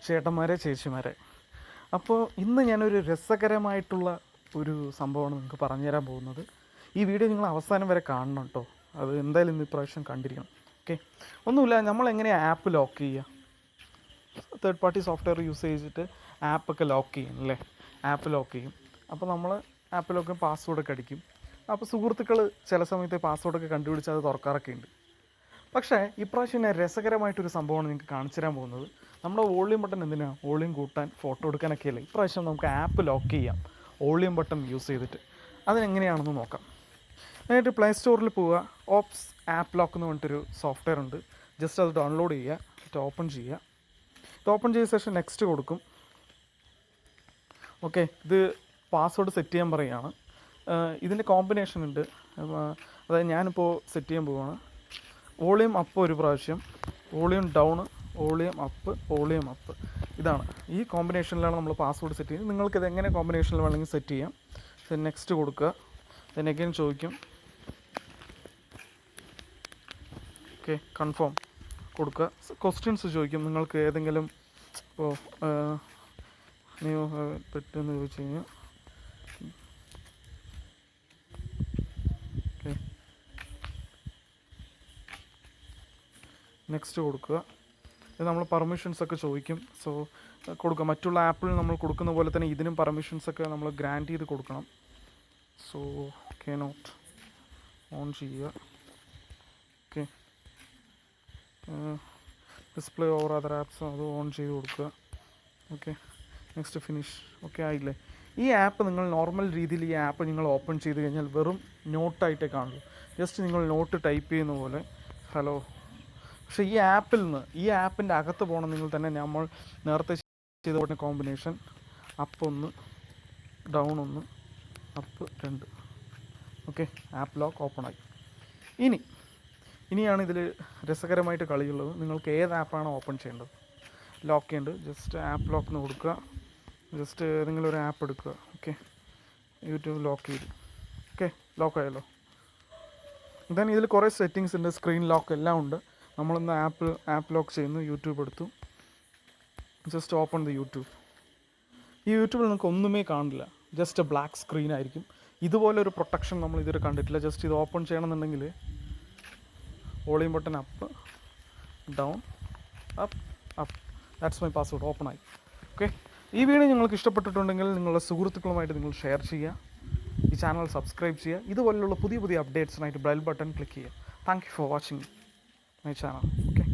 ചേട്ടന്മാരെ ചേച്ചിമാരെ, അപ്പോൾ ഇന്ന് ഞാനൊരു രസകരമായിട്ടുള്ള ഒരു സംഭവമാണ് നിങ്ങൾക്ക് പറഞ്ഞുതരാൻ പോകുന്നത്. ഈ വീഡിയോ നിങ്ങൾ അവസാനം വരെ കാണണം കേട്ടോ. അത് എന്തായാലും ഇന്ന് ഇപ്രാവശ്യം കണ്ടിരിക്കണം. ഓക്കെ, ഒന്നുമില്ല, നമ്മളെങ്ങനെയാണ് ആപ്പ് ലോക്ക് ചെയ്യുക? തേർഡ് പാർട്ടി സോഫ്റ്റ്വെയർ യൂസ് ചെയ്തിട്ട് ആപ്പൊക്കെ ലോക്ക് ചെയ്യും അല്ലേ? ആപ്പ് ലോക്ക് ചെയ്യും. അപ്പോൾ നമ്മൾ ആപ്പ് ലോക്ക് പാസ്വേഡൊക്കെ അടിക്കും. അപ്പോൾ സുഹൃത്തുക്കൾ ചില സമയത്ത് പാസ്വേഡൊക്കെ കണ്ടുപിടിച്ച് അത് തുറക്കാറൊക്കെ ഉണ്ട്. പക്ഷേ ഇപ്രാവശ്യം ഞാൻ രസകരമായിട്ടൊരു സംഭവമാണ് നിങ്ങൾക്ക് കാണിച്ചു തരാൻ പോകുന്നത്. നമ്മുടെ വോളിയം ബട്ടൺ എന്തിനാണ്? വോളിയം കൂട്ടാൻ, ഫോട്ടോ എടുക്കാനൊക്കെ അല്ലേ. ഇപ്രാവശ്യം നമുക്ക് ആപ്പ് ലോക്ക് ചെയ്യാം വോളിയം ബട്ടൺ യൂസ് ചെയ്തിട്ട്. അതിനെങ്ങനെയാണെന്ന് നോക്കാം. എന്നിട്ട് പ്ലേ സ്റ്റോറിൽ പോവുക. ഓപ്സ് ആപ്പ് ലോക്ക് എന്ന് പറഞ്ഞിട്ടൊരു സോഫ്റ്റ്വെയർ ഉണ്ട്. ജസ്റ്റ് അത് ഡൗൺലോഡ് ചെയ്യുക, എന്നിട്ട് ഓപ്പൺ ചെയ്യുക. ഇത് ഓപ്പൺ ചെയ്ത ശേഷം നെക്സ്റ്റ് കൊടുക്കും. ഓക്കെ, ഇത് പാസ്വേഡ് സെറ്റ് ചെയ്യാൻ പറയുകയാണ്. ഇതിൻ്റെ കോമ്പിനേഷൻ ഉണ്ട്. അതായത് ഞാനിപ്പോൾ സെറ്റ് ചെയ്യാൻ പോവുകയാണ്. വോളിയം അപ്പ് ഒരു പ്രാവശ്യം, വോളിയം ഡൗൺ, വോളിയം അപ്പ്. ഇതാണ് ഈ കോമ്പിനേഷനിലാണ് നമ്മൾ പാസ്വേഡ് സെറ്റ് ചെയ്യുന്നത്. നിങ്ങൾക്കിത് എങ്ങനെ കോമ്പിനേഷനിൽ വേണമെങ്കിൽ സെറ്റ് ചെയ്യാം. ദെൻ നെക്സ്റ്റ് കൊടുക്കുക. ദെൻ അഗൈൻ ചോദിക്കും. ഓക്കെ, കൺഫേം കൊടുക്കുക. ക്വസ്റ്റ്യൻസ് ചോദിക്കും. നിങ്ങൾക്ക് ഏതെങ്കിലും ഇപ്പോൾ ന്യൂ പറ്റുമെന്ന് ചോദിച്ചു കഴിഞ്ഞാൽ ഓക്കെ, നെക്സ്റ്റ് കൊടുക്കുക. ഇത് നമ്മൾ പെർമിഷൻസൊക്കെ ചോദിക്കും. സോ കൊടുക്കുക. മറ്റുള്ള ആപ്പിൽ നമ്മൾ കൊടുക്കുന്ന പോലെ തന്നെ ഇതിനും പെർമിഷൻസൊക്കെ നമ്മൾ ഗ്രാൻറ്റ് ചെയ്ത് കൊടുക്കണം. സോ കെ നോട്ട് ഓൺ ചെയ്യുക. Okay, display over other apps അത് ഓൺ ചെയ്ത് കൊടുക്കുക. Okay, next finish. ഓക്കെ ആയില്ലേ? ഈ ആപ്പ് നിങ്ങൾ നോർമൽ രീതിയിൽ ഈ ആപ്പ് നിങ്ങൾ ഓപ്പൺ ചെയ്ത് കഴിഞ്ഞാൽ വെറും നോട്ടായിട്ടേ കാണുള്ളൂ. ജസ്റ്റ് നിങ്ങൾ നോട്ട് ടൈപ്പ് ചെയ്യുന്ന പോലെ ഹലോ. പക്ഷേ ഈ ആപ്പിൽ നിന്ന്, ഈ ആപ്പിൻ്റെ അകത്ത് പോകണം നിങ്ങൾ തന്നെ. നമ്മൾ നേരത്തെ ചെയ്ത പോലെ combination up 1, down 1, up 2. Okay, app lock ഓപ്പണായി. ഇനിയാണ് ഇതിൽ രസകരമായിട്ട് കളിയുള്ളത്. നിങ്ങൾക്ക് ഏത് ആപ്പാണോ ഓപ്പൺ ചെയ്യേണ്ടത്, ലോക്ക് ചെയ്യേണ്ടത്, ജസ്റ്റ് ആപ്പ് ലോക്ക് എന്ന് കൊടുക്കുക. ജസ്റ്റ് ഏതെങ്കിലും ഒരു ആപ്പ് എടുക്കുക. ഓക്കെ, യൂട്യൂബ് ലോക്ക് ചെയ്തു. ഓക്കെ, ലോക്കായല്ലോ. ദെൻ ഇതിൽ കുറേ സെറ്റിങ്സ് ഉണ്ട്, സ്ക്രീൻ ലോക്ക് എല്ലാം ഉണ്ട്. നമ്മളിന്ന് ആപ്പ് ലോക്ക് ചെയ്യുന്നു. യൂട്യൂബ് എടുത്തു. Just open the YouTube. ഈ യൂട്യൂബിൽ നിങ്ങൾക്ക് ഒന്നുമേ കാണില്ല, ജസ്റ്റ് ബ്ലാക്ക് സ്ക്രീൻ ആയിരിക്കും. ഇതുപോലൊരു പ്രൊട്ടക്ഷൻ നമ്മൾ ഇതുവരെ കണ്ടിട്ടില്ല. ജസ്റ്റ് ഇത് ഓപ്പൺ ചെയ്യണമെന്നുണ്ടെങ്കിൽ volume button up, down, up. That's my password. Open ആയി. ഓക്കെ, ഈ വീഡിയോ നിങ്ങൾക്ക് ഇഷ്ടപ്പെട്ടിട്ടുണ്ടെങ്കിൽ നിങ്ങളുടെ സുഹൃത്തുക്കളുമായിട്ട് നിങ്ങൾ ഷെയർ ചെയ്യുക. ഈ ചാനൽ സബ്സ്ക്രൈബ് ചെയ്യുക. ഇതുപോലുള്ള പുതിയ അപ്ഡേറ്റ്സിനായിട്ട് ബെൽ ബട്ടൺ ക്ലിക്ക് ചെയ്യുക. Thank you for watching my channel. Okay.